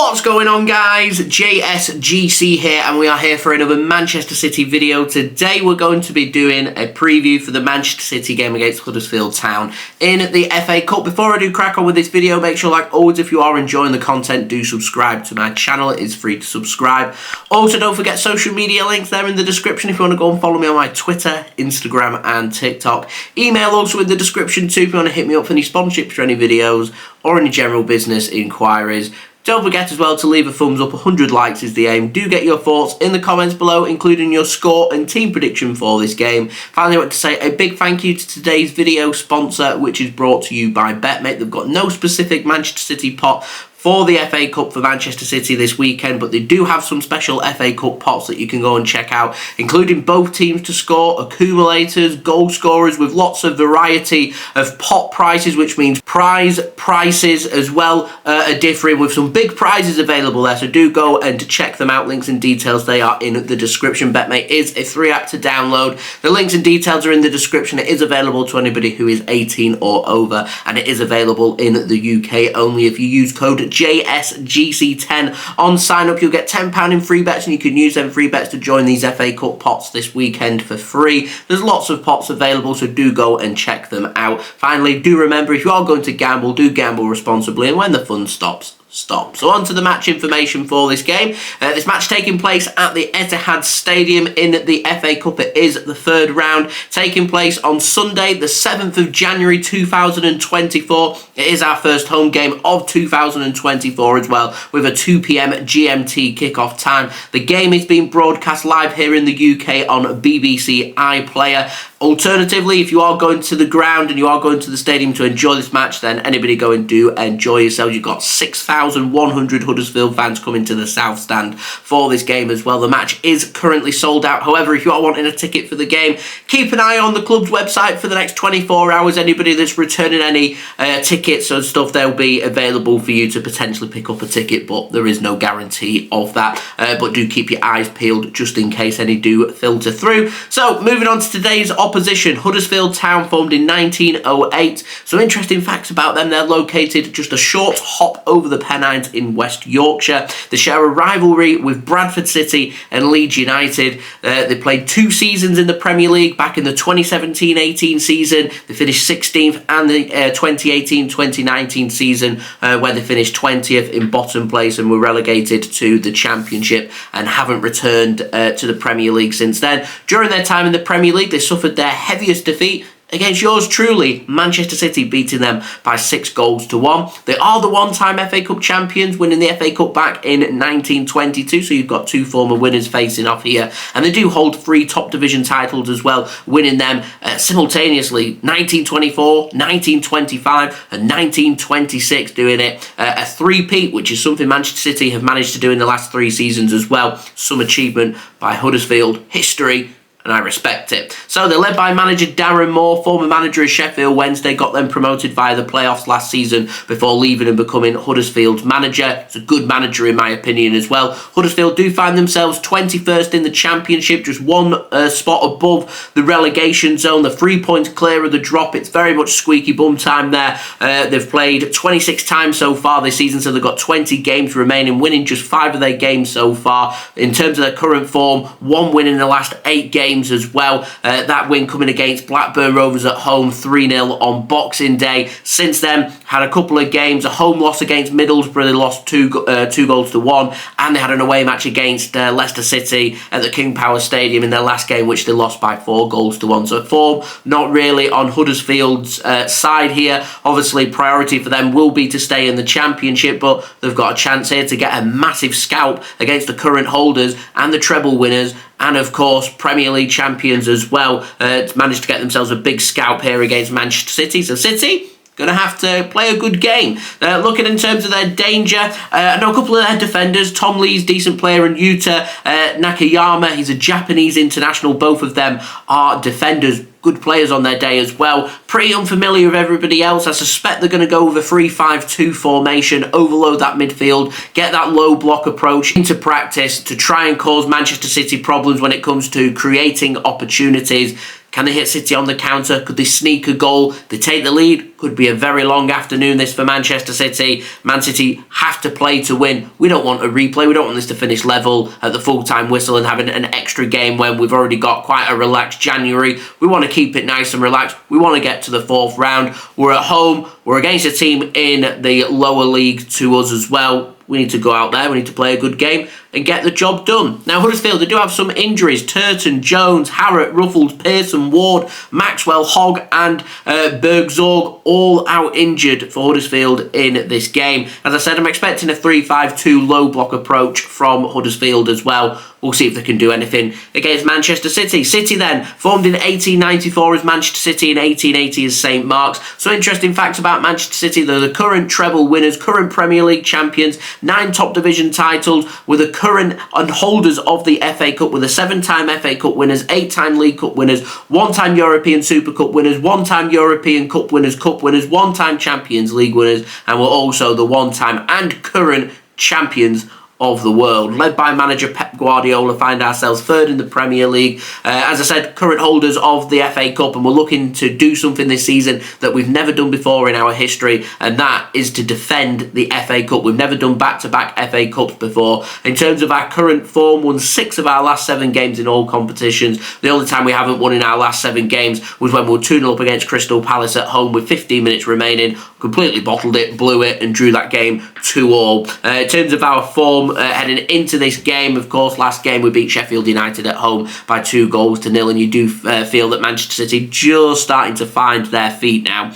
What's going on, guys? JSGC here, and we are here for another Manchester City video. Today we're going to be doing a preview for the Manchester City game against Huddersfield Town in the FA Cup. Before I do crack on with this video, make sure, like always, if you are enjoying the content, do subscribe to my channel. It is free to subscribe. Also, don't forget social media links there in the description if you want to go and follow me on my Twitter, Instagram and TikTok. Email also in the description too if you want to hit me up for any sponsorships for any videos or any general business inquiries. Don't forget as well to leave a thumbs up. 100 likes is the aim. Do get your thoughts in the comments below, including your score and team prediction for this game. Finally, I want to say a big thank you to today's video sponsor, which is brought to you by BetMate. They've got no specific Manchester City pot for the FA Cup for Manchester City this weekend, but they do have some special FA Cup pots that you can go and check out, including both teams to score, accumulators, goal scorers, with lots of variety of pot prices, which means prices as well are differing, with some big prizes available there. So do go and check them out. Links and details, they are in the description. BetMate is a free app to download. The links and details are in the description. It is available to anybody who is 18 or over, and it is available in the UK only. If you use code JSGC10 on sign up, you'll get £10 in free bets, and you can use them free bets to join these FA Cup pots this weekend for free. There's lots of pots available, so do go and check them out. Finally, do remember, if you are going to gamble, do gamble responsibly, and when the fun stops, stop. So on to the match information for this game. This match taking place at the Etihad Stadium in the FA Cup. It is the third round, taking place on Sunday, the 7th of January 2024. It is our first home game of 2024 as well, with a 2 PM GMT kickoff time. The game is being broadcast live here in the UK on BBC iPlayer. Alternatively, if you are going to the ground and you are going to the stadium to enjoy this match, then anybody go and do enjoy yourselves. You've got 6,100 Huddersfield fans coming to the South Stand for this game as well. The match is currently sold out. However, if you are wanting a ticket for the game, keep an eye on the club's website for the next 24 hours. Anybody that's returning any tickets and stuff, they'll be available for you to potentially pick up a ticket, but there is no guarantee of that. But do keep your eyes peeled just in case any do filter through. So, moving on to today's opposition, Huddersfield Town, formed in 1908. Some interesting facts about them. They're located just a short hop over the Pennines in West Yorkshire. They share a rivalry with Bradford City and Leeds United. They played 2 seasons in the Premier League. Back in the 2017-18 season, they finished 16th, and the 2018-2019 season, where they finished 20th in bottom place and were relegated to the Championship and haven't returned to the Premier League since then. During their time in the Premier League, they suffered their heaviest defeat against yours truly, Manchester City, beating them by 6-1. They are the one-time FA Cup champions, winning the FA Cup back in 1922, so you've got 2 former winners facing off here. And they do hold 3 top division titles as well, winning them simultaneously, 1924, 1925 and 1926, doing it a three-peat, which is something Manchester City have managed to do in the last 3 seasons as well. Some achievement by Huddersfield, history, and I respect it. So they're led by manager Darren Moore, former manager of Sheffield Wednesday, got them promoted via the playoffs last season before leaving and becoming Huddersfield's manager. It's a good manager in my opinion as well. Huddersfield do find themselves 21st in the Championship, just 1 spot above the relegation zone. They're 3 points clear of the drop. It's very much squeaky bum time there. They've played 26 times so far this season, so they've got 20 games remaining, winning just 5 of their games so far. In terms of their current form, 1 win in the last 8 games as well. That win coming against Blackburn Rovers at home, 3-0 on Boxing Day. Since then, had a couple of games, a home loss against Middlesbrough, they lost 2-1, and they had an away match against Leicester City at the King Power Stadium in their last game, which they lost by 4-1. So form not really on Huddersfield's side here. Obviously, priority for them will be to stay in the Championship, but they've got a chance here to get a massive scalp against the current holders and the treble winners, and of course Premier League champions as well. Managed to get themselves a big scalp here against Manchester City. So City going to have to play a good game. Looking in terms of their danger, I know a couple of their defenders. Tom Lee's decent player, and Yuta Nakayama, he's a Japanese international. Both of them are defenders. Good players on their day as well. Pretty unfamiliar with everybody else. I suspect they're going to go with a 3-5-2 formation, overload that midfield, get that low block approach into practice to try and cause Manchester City problems when it comes to creating opportunities. Can they hit City on the counter? Could they sneak a goal? They take the lead. Could be a very long afternoon this for Manchester City. Man City have to play to win. We don't want a replay. We don't want this to finish level at the full-time whistle and having an extra game when we've already got quite a relaxed January. We want to keep it nice and relaxed. We want to get to the 4th round. We're at home. We're against a team in the lower league to us as well. We need to go out there, we need to play a good game and get the job done. Now, Huddersfield, they do have some injuries. Turton, Jones, Harrott, Ruffles, Pearson, Ward, Maxwell, Hogg and Bergzorg all out injured for Huddersfield in this game. As I said, I'm expecting a 3-5-2 low block approach from Huddersfield as well. We'll see if they can do anything against Manchester City. City then, formed in 1894 as Manchester City and 1880 as St Mark's. So interesting facts about Manchester City. They're the current treble winners, current Premier League champions, 9 top division titles, with the current and holders of the FA Cup, with the 7-time FA Cup winners, 8-time League Cup winners, 1-time European Super Cup winners, 1-time European Cup winners, 1-time Champions League winners, and we're also the 1-time and current champions of the world. Led by manager Pep Guardiola, find ourselves 3rd in the Premier League. As I said, current holders of the FA Cup, and we're looking to do something this season that we've never done before in our history, and that is to defend the FA Cup. We've never done back-to-back FA Cups before. In terms of our current form, won 6 of our last 7 games in all competitions. The only time we haven't won in our last 7 games was when we were 2-0 up against Crystal Palace at home with 15 minutes remaining. Completely bottled it, blew it, and drew that game 2-all. In terms of our form, heading into this game, of course, last game we beat Sheffield United at home by 2-0, and you do feel that Manchester City just starting to find their feet now,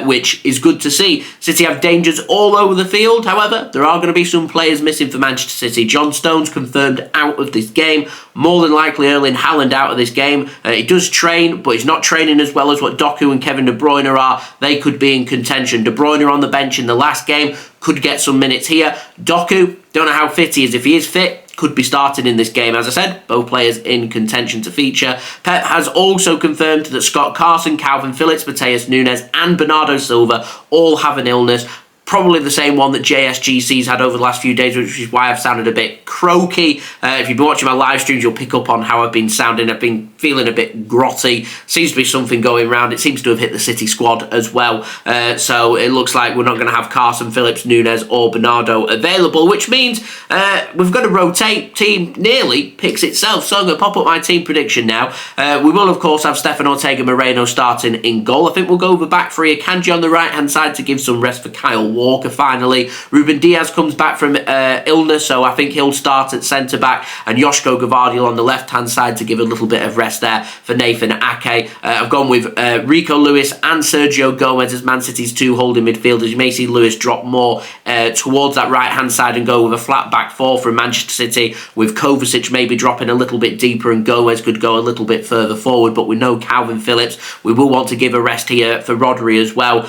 which is good to see. City have dangers all over the field. However, there are going to be some players missing for Manchester City. John Stones confirmed out of this game. More than likely Erling Haaland out of this game. He does train, but he's not training as well as what Doku and Kevin De Bruyne are. They could be in contention. De Bruyne on the bench in the last game, could get some minutes here. Doku, don't know how fit he is. If he is fit, could be starting in this game. As I said, both players in contention to feature. Pep has also confirmed that Scott Carson, Kalvin Phillips, Matheus Nunes and Bernardo Silva all have an illness. Probably the same one that JSGC's had over the last few days, which is why I've sounded a bit croaky. If you've been watching my live streams, you'll pick up on how I've been sounding. I've been feeling a bit grotty. Seems to be something going round. It seems to have hit the City squad as well. So it looks like we're not going to have Carson, Phillips, Nunes or Bernardo available, which means we've got to rotate. Team nearly picks itself. So I'm going to pop up my team prediction now. We will, of course, have Stefan Ortega-Moreno starting in goal. I think we'll go with a back three. Akanji on the right-hand side to give some rest for Kyle Walker finally. Ruben Dias comes back from illness, so I think he'll start at centre-back, and Josko Gvardiol on the left-hand side to give a little bit of rest there for Nathan Ake. I've gone with Rico Lewis and Sergio Gomez as Man City's 2 holding midfielders. You may see Lewis drop more towards that right-hand side and go with a flat back 4 from Manchester City, with Kovacic maybe dropping a little bit deeper and Gomez could go a little bit further forward, but we know Kalvin Phillips. We will want to give a rest here for Rodri as well.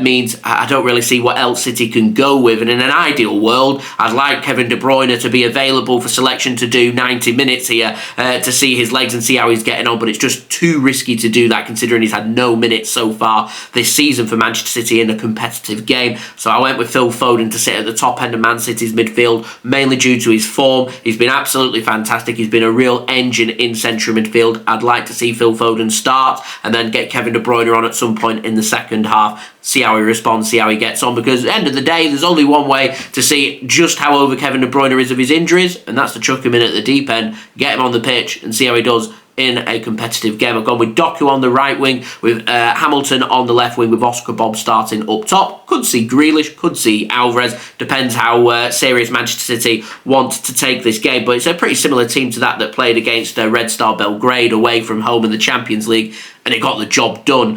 Means I don't really see what else City can go with, and in an ideal world I'd like Kevin De Bruyne to be available for selection to do 90 minutes here to see his legs and see how he's getting on, but it's just too risky to do that considering he's had no minutes so far this season for Manchester City in a competitive game. So I went with Phil Foden to sit at the top end of Man City's midfield, mainly due to his form. He's been absolutely fantastic. He's been a real engine in central midfield. I'd like to see Phil Foden start and then get Kevin De Bruyne on at some point in the second half. See how he responds, see how he gets on, because at the end of the day, there's only one way to see just how over Kevin De Bruyne is of his injuries, and that's to chuck him in at the deep end, get him on the pitch, and see how he does in a competitive game. I've gone with Doku on the right wing, with Hamilton on the left wing, with Oscar Bobb starting up top. Could see Grealish, could see Alvarez. Depends how serious Manchester City want to take this game. But it's a pretty similar team to that played against Red Star Belgrade away from home in the Champions League, and it got the job done.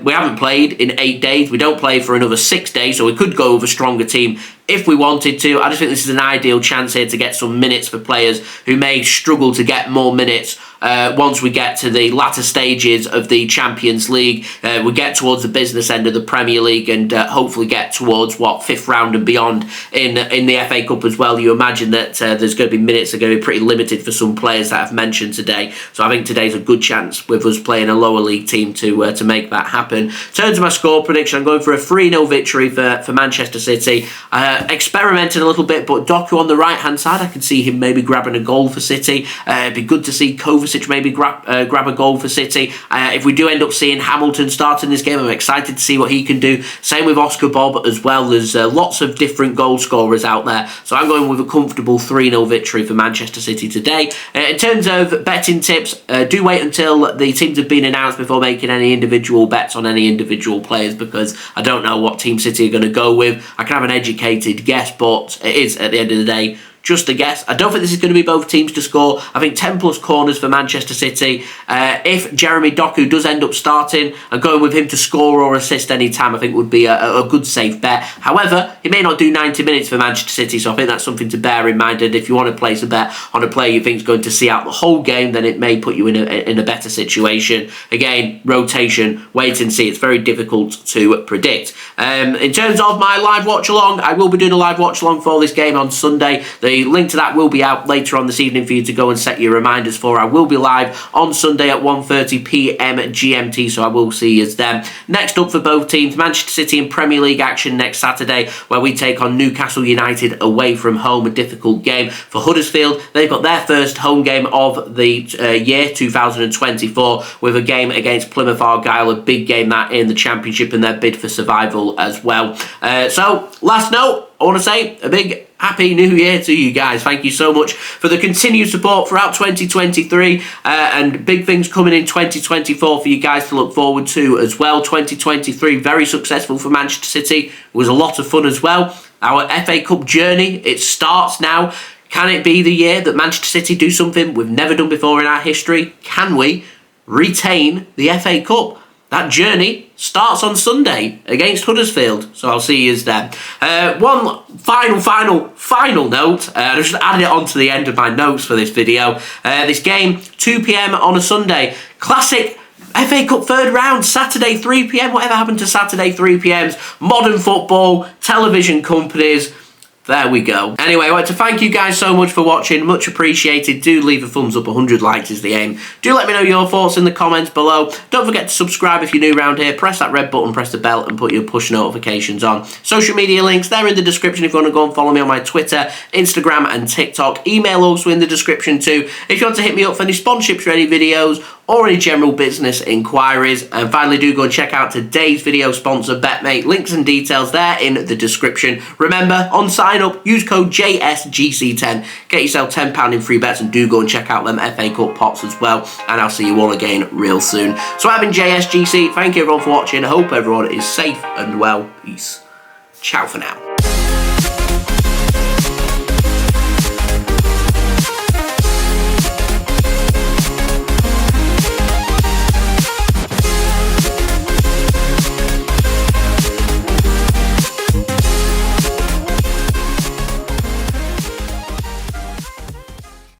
We haven't played in 8 days. We don't play for another 6 days, so we could go with a stronger team if we wanted to. I just think this is an ideal chance here to get some minutes for players who may struggle to get more minutes once we get to the latter stages of the Champions League. We get towards the business end of the Premier League and hopefully get towards, 5th round and beyond in the FA Cup as well. You imagine that there's going to be minutes that are going to be pretty limited for some players that I've mentioned today. So I think today's a good chance with us playing a lower league team to make that happen. In terms of my score prediction, I'm going for a 3-0 victory for Manchester City. Experimenting a little bit, but Doku on the right-hand side, I can see him maybe grabbing a goal for City. It'd be good to see Kovacic Kovacic maybe grab a goal for City. If we do end up seeing Hamilton starting this game, I'm excited to see what he can do. Same with Oscar Bobb as well. There's lots of different goal scorers out there. So I'm going with a comfortable 3-0 victory for Manchester City today. In terms of betting tips, do wait until the teams have been announced before making any individual bets on any individual players, because I don't know what team City are going to go with. I can have an educated guess, but it is, at the end of the day, just a guess. I don't think this is going to be both teams to score. I think 10 plus corners for Manchester City. If Jeremy Doku does end up starting, and going with him to score or assist any time, I think would be a good safe bet. However, he may not do 90 minutes for Manchester City, so I think that's something to bear in mind. And if you want to place a bet on a player you think is going to see out the whole game, then it may put you in a better situation. Again, rotation, wait and see. It's very difficult to predict. In terms of my live watch along, I will be doing a live watch along for this game on Sunday. The link to that will be out later on this evening for you to go and set your reminders for. I will be live on Sunday at 1:30 p.m. GMT, so I will see you then. Next up for both teams, Manchester City in Premier League action next Saturday, where we take on Newcastle United away from home, a difficult game for Huddersfield. They've got their first home game of the year 2024 with a game against Plymouth Argyle, a big game that in the Championship and their bid for survival as well. So last note, I want to say a big Happy New Year to you guys. Thank you so much for the continued support throughout 2023 and big things coming in 2024 for you guys to look forward to as well. 2023, very successful for Manchester City. It was a lot of fun as well. Our FA Cup journey, it starts now. Can it be the year that Manchester City do something we've never done before in our history? Can we retain the FA Cup? That journey starts on Sunday against Huddersfield, so I'll see you then. One final note, I just added it on to the end of my notes for this video. This game, 2 p.m. on a Sunday. Classic FA Cup third round, Saturday 3 p.m. Whatever happened to Saturday 3 p.m.s? Modern football, television companies. There we go. Anyway, I want to thank you guys so much for watching. Much appreciated. Do leave a thumbs up. 100 likes is the aim. Do let me know your thoughts in the comments below. Don't forget to subscribe if you're new around here. Press that red button, press the bell, and put your push notifications on. Social media links, they're in the description if you want to go and follow me on my Twitter, Instagram, and TikTok. Email also in the description too if you want to hit me up for any sponsorships or any videos, or any general business inquiries. And finally, do go and check out today's video sponsor, BetMate. Links and details there in the description. Remember, on sign up, use code JSGC10. Get yourself £10 in free bets, and do go and check out them FA Cup pots as well. And I'll see you all again real soon. So I've been JSGC. Thank you everyone for watching. I hope everyone is safe and well. Peace. Ciao for now.